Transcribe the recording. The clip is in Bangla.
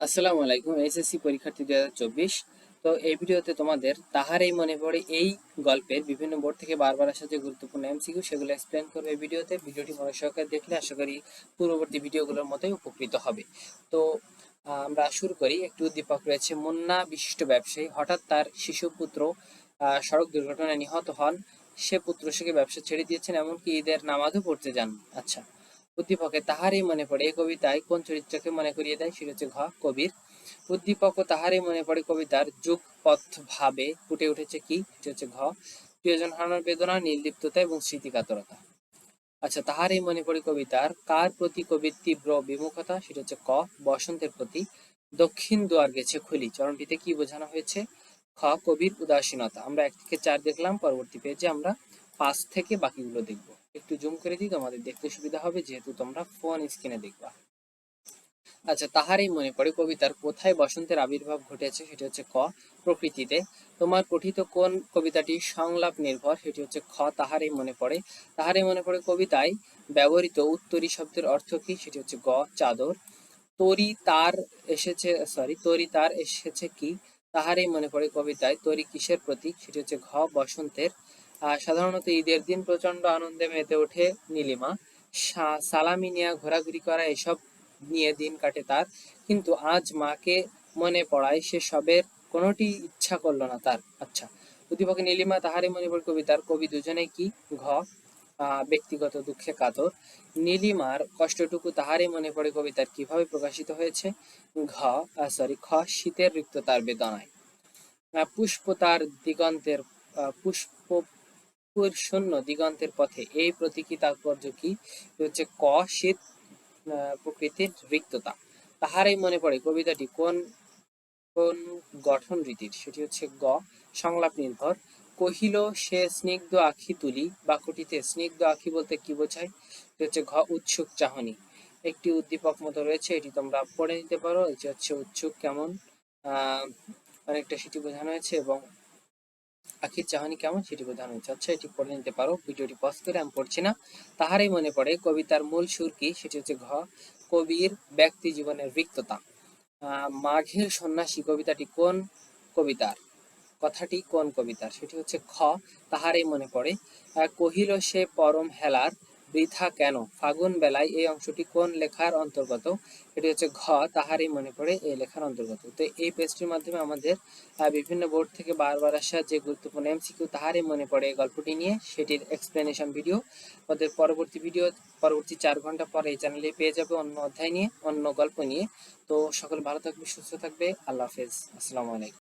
আসসালামু আলাইকুম এসএসসি পরীক্ষার্থী 2024। তো এই ভিডিওতে তোমাদের তাহারেই মনে পড়ে এই গল্পের বিভিন্ন বোর্ড থেকে বারবার আসা যে গুরুত্বপূর্ণ এমসিকিউ সেগুলো এক্সপ্লেন করবে এই ভিডিওতে। ভিডিওটি মনোযোগ সহকারে দেখলে আশা করি পূর্ববর্তী ভিডিওগুলোর মতোই উপকৃত হবে। তো আমরা শুরু করি। একটি উদ্দীপক রয়েছে, মুন্না বিশিষ্ট ব্যবসায়ী, হঠাৎ তার শিশুপুত্র সড়ক দুর্ঘটনায় নিহত হন। সে পুত্রশোকে ব্যবসা ছেড়ে দিয়েছেন, এমনকি ঈদের নামাজও পড়তে যান। আচ্ছা, উদ্দীপকে তাহারই মনে পড়ে এই কবিতায় কোন চরিত্রকে মনে করিয়ে দেয়? সেটা হচ্ছে ঘ, কবির। উদ্দীপক ও তাহারই মনে পড়ে কবিতার যুগপৎ ভাবে ফুটে উঠেছে কি? সেটা হচ্ছে ঘ, প্রিয়জন হারানোর বেদনা, নির্লিপ্ততা এবং স্মৃতিকাতরতা। আচ্ছা, তাহারই মনে পড়ে কবিতার কার প্রতি কবির তীব্র বিমুখতা? সেটা হচ্ছে ক, বসন্তের প্রতি। দক্ষিণ দুয়ার গেছে খুলি চরণটিতে কি বোঝানো হয়েছে? খ, কবির উদাসীনতা। আমরা 1 থেকে 4 দেখলাম, পরবর্তী পেজে আমরা 5 থেকে বাকিগুলো দেখব। একটু জুম করে দিই, তোমাদের দেখতে সুবিধা হবে যেহেতু তোমরা ফোন স্ক্রিনে দেখবা। আচ্ছা, তাহারই মনে পড়ে কবিতার কোথায় বসন্তের আবির্ভাব ঘটেছে? সেটি হচ্ছে ক, প্রকৃতিতে। তোমার পঠিত কোন কবিতাটি সংলাপ নির্ভর? সেটি হচ্ছে খ, তাহারই মনে পড়ে। তাহারই মনে পড়ে কবিতায় ব্যবহৃত উত্তরী শব্দের অর্থ কি? সেটি হচ্ছে গ, চাদর। তরি তার এসেছে কি? তাহারই মনে পড়ে কবিতায় তরি কিসের প্রতীক? সেটি হচ্ছে ঘ, বসন্তের। সাধারণত ঈদের দিন প্রচন্ড আনন্দে মেতে ওঠে নীলিমা। সালামি নিয়ে ঘোরাঘুরি করা, এসব নিয়ে দিন কাটে তার। কিন্তু আজ মাকে মনে পড়ায় সে সবের কোনোটি ইচ্ছা করলো না তার। আচ্ছা, উদ্দীপকে নীলিমা তাহারই মনে পড়ে কবিতার কবি দুজনেই কি? ঘ, ব্যক্তিগত দুঃখে কাতর। নীলিমার কষ্টটুকু তাহারই মনে পড়ে কবিতার কিভাবে প্রকাশিত হয়েছে? খ, শীতের রিক্ততার বেদনায়। পুষ্পতার দিগন্তের পুষ্প শূন্য দিগন্তের পথে, এই প্রতীকী তাৎপর্য কি? হচ্ছে ক, শীত প্রকৃতির রিক্ততা। তাহারই মনে পড়ে কবিতাটি কোন কোন গঠন রীতির? সেটি হচ্ছে গ, সংলাপ নির্ভর। কহিল সে স্নিগ্ধ আখি তুলি, বাক্যটিতে স্নিগ্ধ আখি বলতে কি বোঝায়? এটি হচ্ছে ঘ, উৎসুক চাহনি। একটি উদ্দীপক মতো রয়েছে, এটি তোমরা পড়ে নিতে পারো। এটি হচ্ছে উৎসুক কেমন, আহ অনেকটা সেটি বোঝানো হয়েছে, এবং আখির চাহনি কেমন সেটি বোঝানো হয়েছে। আচ্ছা, এটি পড়ে নিতে পারো, ভিডিওটি পজ করে, আমি পড়ছি না। তাহারই মনে পড়ে কবিতার মূল সুর কি? সেটি হচ্ছে ঘ, কবির ব্যক্তি জীবনের রিক্ততা। মাঘের সন্ন্যাসী কবিতাটি কোন কবিতার? কথাটি কোন কবিতার? সেটি হচ্ছে খ, তাহারই মনে পড়ে। কহিল সে পরম হেলার, বৃথা কেন ফাগুন বেলায়, এই অংশটি কোন লেখার অন্তর্গত? এটি হচ্ছে ঘ, তাহারই মনে পড়ে এই লেখার অন্তর্গত। তো এই পেজটির মাধ্যমে আমাদের বিভিন্ন বোর্ড থেকে বারবার আসা যে গুরুত্বপূর্ণ এমসিকিউ তাহারই মনে পড়ে এই গল্পটি নিয়ে, সেটির এক্সপ্লেনেশন ভিডিও ওদের পরবর্তী 4 ঘন্টা পরে এই চ্যানেলে পেয়ে যাবে, অন্য অধ্যায় নিয়ে, অন্য গল্প নিয়ে। তো সকলে ভালো থাকবে, সুস্থ থাকবে। আল্লাহ হাফেজ, আসসালামু আলাইকুম।